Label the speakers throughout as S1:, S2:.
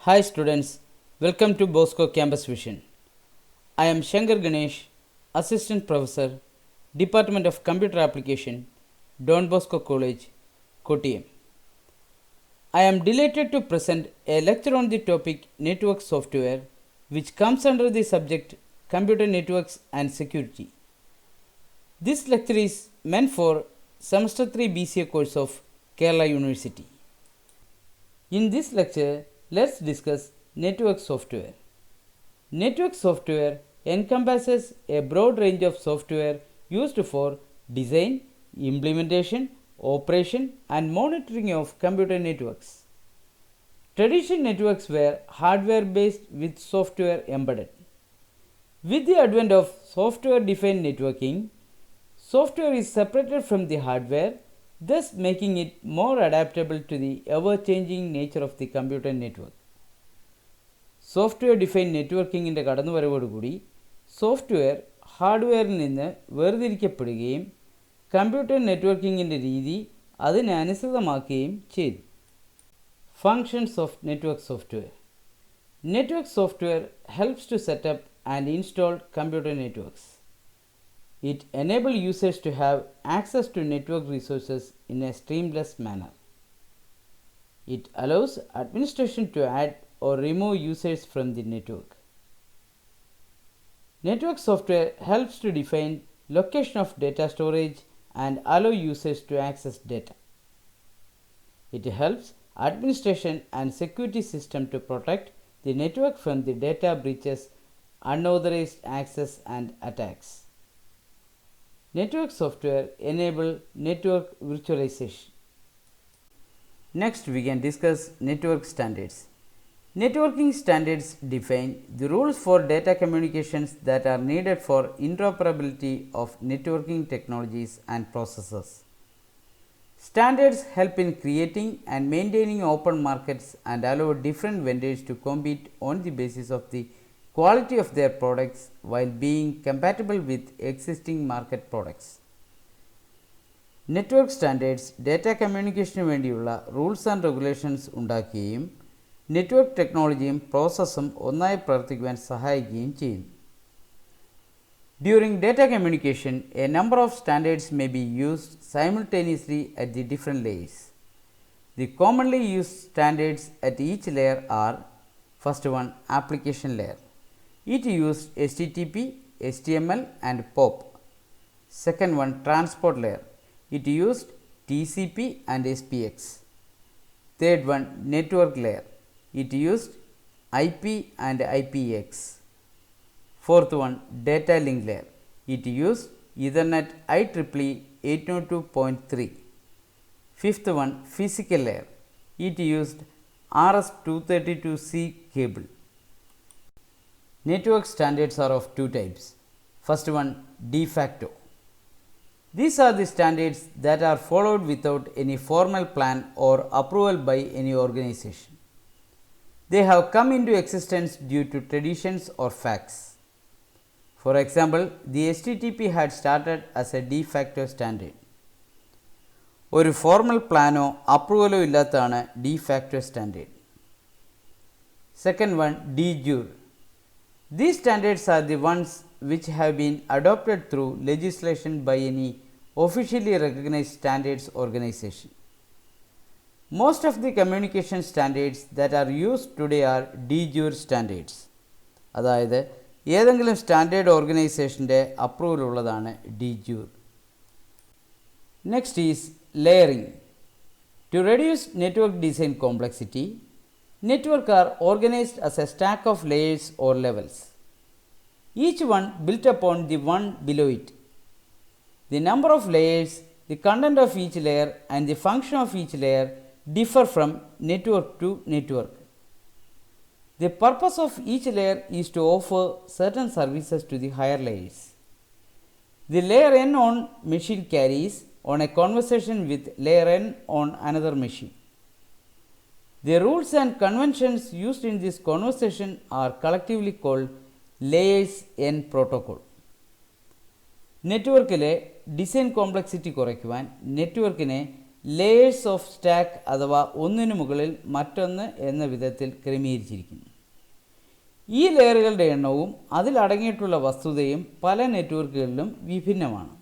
S1: Hi students, welcome to Bosco Campus Vision. I am Shankar Ganesh, Assistant Professor, Department of Computer Application, Don Bosco College, Kottayam. I am delighted to present a lecture on the topic Network Software, which comes under the subject Computer Networks and Security. This lecture is meant for Semester 3 BCA course of Kerala University. In this lecture, let's discuss network software. Network software encompasses a broad range of software used for design, implementation, operation and monitoring of computer networks. Traditional networks were hardware based with software embedded. With the advent of software defined networking, software is separated from the hardware, thus making it more adaptable to the ever-changing nature of the computer network. Software define നെറ്റ്വർക്കിങ്ങിൻ്റെ കടന്നുവരവോടുകൂടി software ഹാർഡ്വെയറിൽ നിന്ന് വേർതിരിക്കപ്പെടുകയും computer നെറ്റ്വർക്കിങ്ങിൻ്റെ രീതി അതിനനുസൃതമാക്കുകയും ചെയ്തു. Functions of network software. Network software helps to set up and install computer networks. It enables users to have access to network resources in a seamless manner. It allows administration to add or remove users from the network. Network software helps to define location of data storage and allow users to access data. It helps administration and security system to protect the network from the data breaches, unauthorized access and attacks. Network software enable network virtualization. Next, we can discuss network standards. Networking standards define the rules for data communications that are needed for interoperability of networking technologies and processes. Standards help in creating and maintaining open markets and allow different vendors to compete on the basis of the quality of their products while being compatible with existing market products. Network standards data കമ്മ്യൂണിക്കേഷന് വേണ്ടിയുള്ള rules and regulations ഉണ്ടാക്കുകയും network ടെക്നോളജിയും പ്രോസസ്സും ഒന്നായി പ്രവർത്തിക്കുവാൻ സഹായിക്കുകയും ചെയ്യുന്നു. During data communication, a number of standards may be used simultaneously at the different layers. The commonly used standards at each layer are: first one, application layer. It used HTTP, HTML and POP. Second one, transport layer. It used TCP and SPX. Third one, network layer. It used IP and IPX. Fourth one, data link layer. It used Ethernet IEEE 802.3. Fifth one, physical layer. It used RS-232C cable. Network standards are of two types. First one, de facto. These are the standards that are followed without any formal plan or approval by any organization. They have come into existence due to traditions or facts. For example, the HTTP had started as a de facto standard. ഒരു formal പ്ലാനോ അപ്രൂവലോ ഇല്ലാത്തതാണ് de facto standard. Second one, de jure. These standards are the ones which have been adopted through legislation by any officially recognized standards organization. Most of the communication standards that are used today are de jure standards. അതായത് ഏതെങ്കിലും standard ഓർഗനൈസേഷൻ്റെ approval ഉള്ളതാണ് de jure. Next is layering. To reduce network design complexity, networks are organized as a stack of layers or levels, each one built upon the one below it. The number of layers, the content of each layer and the function of each layer differ from network to network. The purpose of each layer is to offer certain services to the higher layers. The layer n on machine carries on a conversation with layer n on another machine. The rules and conventions used in this conversation are collectively called layers n protocol. നെറ്റ്വർക്കിലെ design complexity കുറയ്ക്കുവാൻ നെറ്റ്വർക്കിനെ layers of stack അഥവാ ഒന്നിനു മുകളിൽ മറ്റൊന്ന് എന്ന വിധത്തിൽ ക്രമീകരിച്ചിരിക്കുന്നു. ഈ ലെയറുകളുടെ എണ്ണവും അതിലടങ്ങിയിട്ടുള്ള വസ്തുതയും പല നെറ്റ്വർക്കുകളിലും വിഭിന്നമാണ്.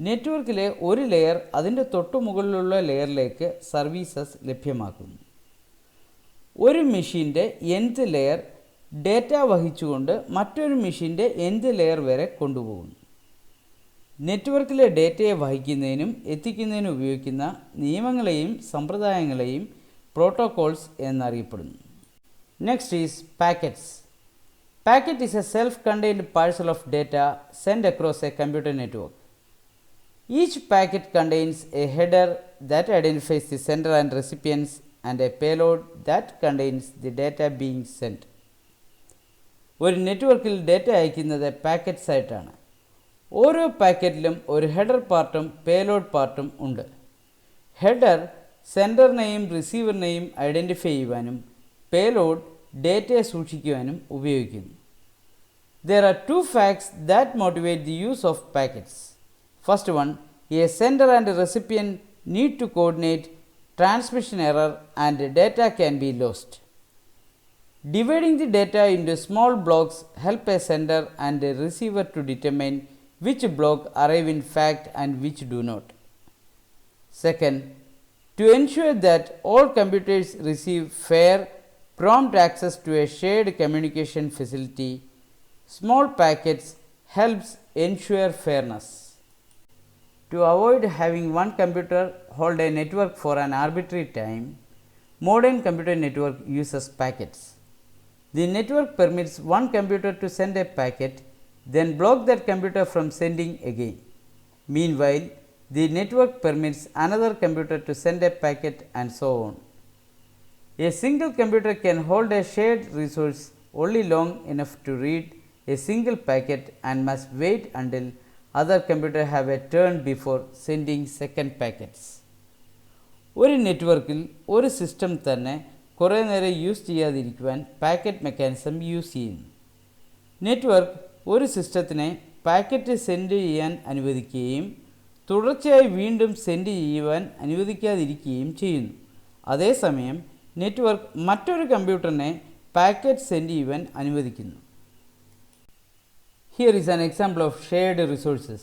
S1: നെറ്റ്വർക്കിലെ ഒരു ലെയർ അതിൻ്റെ തൊട്ടുമുകളിലുള്ള ലെയറിലേക്ക് സർവീസസ് ലഭ്യമാക്കുന്നു. ഒരു മെഷീൻ്റെ nth ലെയർ ഡേറ്റ വഹിച്ചുകൊണ്ട് മറ്റൊരു മെഷീൻ്റെ nth ലെയർ വരെ കൊണ്ടുപോകുന്നു. നെറ്റ്വർക്കിലെ ഡേറ്റയെ വഹിക്കുന്നതിനും എത്തിക്കുന്നതിനും ഉപയോഗിക്കുന്ന നിയമങ്ങളെയും സമ്പ്രദായങ്ങളെയും പ്രോട്ടോകോൾസ് എന്നറിയപ്പെടുന്നു. Next is packets. Packet is a self-contained parcel of data sent across a computer network. Each packet contains a header that identifies the sender and recipients and a payload that contains the data being sent. ഒരു നെറ്റ്വർക്കിൽ data അയക്കുന്നത് packets ആയിട്ടാണ്. ഓരോ പാക്കറ്റിലും ഒരു header പാർട്ടും payload പാർട്ടും ഉണ്ട്. Header സെൻഡറിനെയും റിസീവറിനെയും identify ചെയ്യുവാനും പേലോഡ് ഡേറ്റയെ സൂക്ഷിക്കുവാനും ഉപയോഗിക്കുന്നു. There are two facts that motivate the use of packets. First one, a sender and a recipient need to coordinate transmission error and data can be lost. Dividing the data into small blocks help a sender and a receiver to determine which block arrive in fact and which do not. Second, to ensure that all computers receive fair, prompt access to a shared communication facility, small packets helps ensure fairness. To avoid having one computer hold a network for an arbitrary time, modern computer network uses packets. The network permits one computer to send a packet, then block that computer from sending again. Meanwhile, the network permits another computer to send a packet and so on. A single computer can hold a shared resource only long enough to read a single packet and must wait until other computers have a turn before sending second packets. ഒരു നെറ്റ്വർക്കിൽ ഒരു system തന്നെ കുറേ നേരം use ചെയ്യാതിരിക്കുവാൻ packet mechanism use ചെയ്യുന്നു. Network ഒരു സിസ്റ്റത്തിനെ packet send ചെയ്യാൻ അനുവദിക്കുകയും തുടർച്ചയായി വീണ്ടും സെൻഡ് ചെയ്യുവാൻ അനുവദിക്കാതിരിക്കുകയും ചെയ്യുന്നു. അതേസമയം നെറ്റ്വർക്ക് മറ്റൊരു കമ്പ്യൂട്ടറിനെ പാക്കറ്റ് സെൻഡ് ചെയ്യുവാൻ അനുവദിക്കുന്നു. Here is an example of shared resources.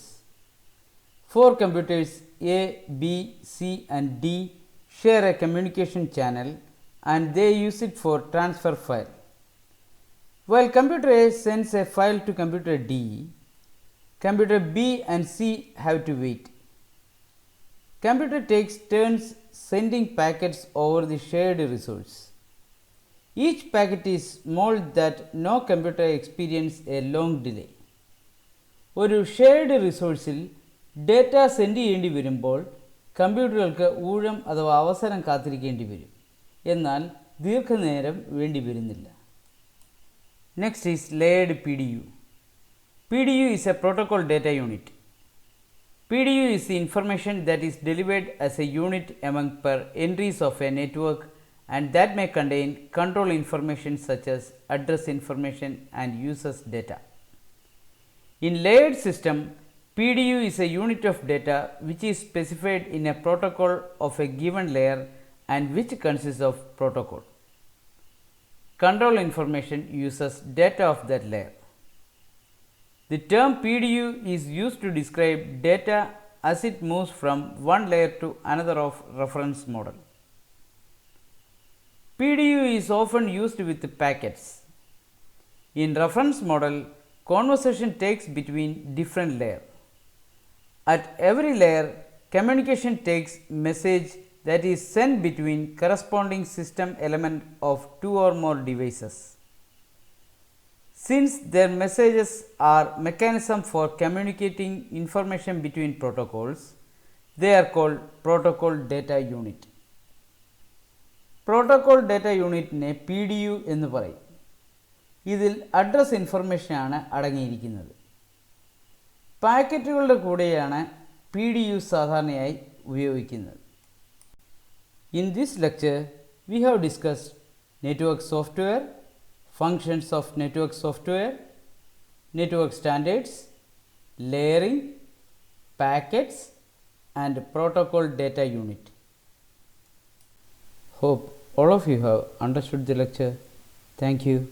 S1: 4 computers A, B, C and D share a communication channel and they use it for transfer file. While computer A sends a file to computer D, computer B and C have to wait. Computer takes turns sending packets over the shared resource. Each packet is small that no computer experience a long delay. ഒരു shared റിസോഴ്സിൽ data send ചെയ്യേണ്ടി വരുമ്പോൾ കമ്പ്യൂട്ടറുകൾക്ക് ഊഴം അഥവാ അവസരം കാത്തിരിക്കേണ്ടി വരും. എന്നാൽ ദീർഘനേരം വേണ്ടി വരുന്നില്ല. Next is layered PDU. PDU is a protocol data unit. PDU is the information that is delivered as a unit among per entries of a network and that may contain control information such as address information and users data. In layered system, PDU is a unit of data which is specified in a protocol of a given layer and which consists of protocol. Control information uses data of that layer. The term PDU is used to describe data as it moves from one layer to another of reference model. PDU is often used with packets. In reference model, conversation takes between different layers. At every layer, communication takes message that is sent between corresponding system element of 2 or more devices. Since their messages are mechanism for communicating information between protocols, they are called protocol data unit. Protocol data unitനെ PDU എന്ന് പറയും. ഇതിൽ address ഇൻഫർമേഷനാണ് അടങ്ങിയിരിക്കുന്നത്. പാക്കറ്റുകളുടെ കൂടെയാണ് PDU സാധാരണയായി ഉപയോഗിക്കുന്നത്. In this lecture, we have discussed network software, functions of network software, network standards, layering, packets, and Protocol Data Unit. Hope all of you have understood the lecture. Thank you.